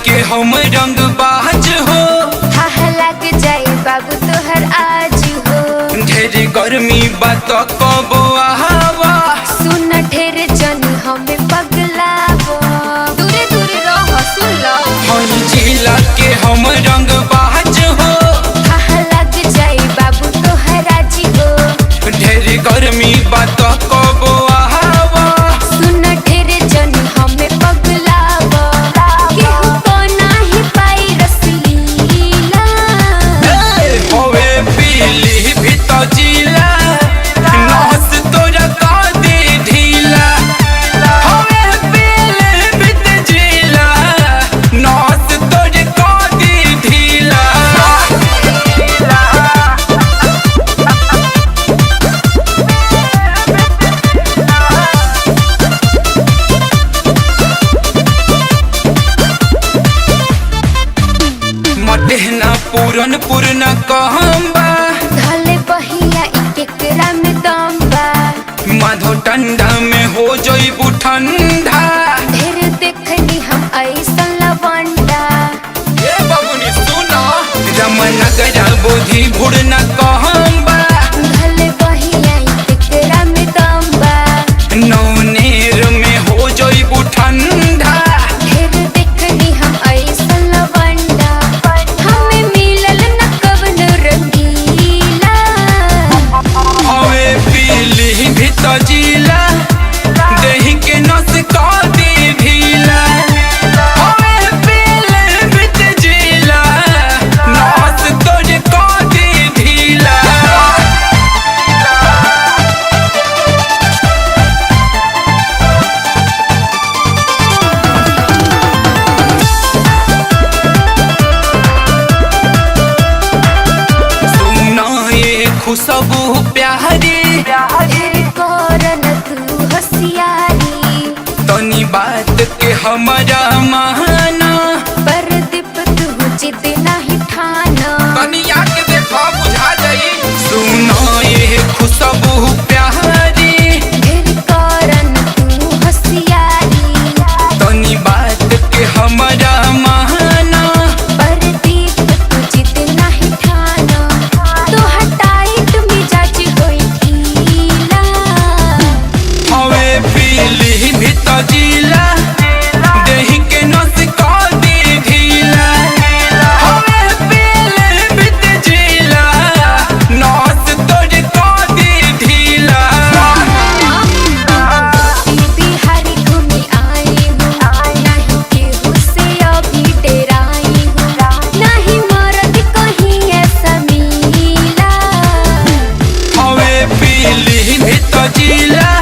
के हम रंग बाज हो। हाँ लग जाए बाबू तोहर आज हो। ढेर गर्मी बात कबो आवा। सुन ढेर जनी हमें पगलावो। दूरे दूरे रह सुन लो। हई जिला के हम रंग बाज हो। हाँ लग जाए बाबू तोहर आज हो। ढेर गर्मी बात कबो आवा। सुन ढेर जनी हमें पगलावो। केहू को नाही पाई रसलीला। होवे पीली भी तो जिला नौस तोरा का दे ढीला। होवे पीली भी तो जिला नौस तोरा का दे ढीला। मटेहना पूरन पूर्ण कहम्बा। धले बहिया इकेकरा में दम बा। माधो ठंडा में हो जइबू ठंडा। ढेर देखनी हम ऐसा लवंडा। ए बाबूनी सुना रमनगरा बोधी भुड़ना कहम्बा। धले बहिया इकेकरा में दम बा। नौनेर में हो जइबू ठंडा। ढेर देखनी हम ऐसा लवंडा। हमें मिलल न कवन रंगीला। हवे पीली भी तो जिला देहि के नस का दे ढीला। हवे पीली भी तो जिला नस तोड़ का दे ढीला। सुना ये खुशबू प्यारी। ढेर करन तू होशियारी। तनी बात के हमारा माना। परदीप तू जिद नाही ठाना। कनिया के देखा बुझा जाई। सुना ये खुशबू प्यारी। ढेर करन तू होशियारी। तनी बात के हमारा माना। परदीप तू जिद नाही ठाना। तो हटाई तुम मिजाज होई ढीला। हवे पीली भी तो जिला देहि के नस का दे ढीला। हवे पीली भी तो जिला नस तोड़ का दे ढीला। बिहारी घूमी आई हूँ। नहीं केहू से अभी डेराई हूँ। नहीं मर्द कहीं ऐसा मिला। हवे पीली भी तो जिला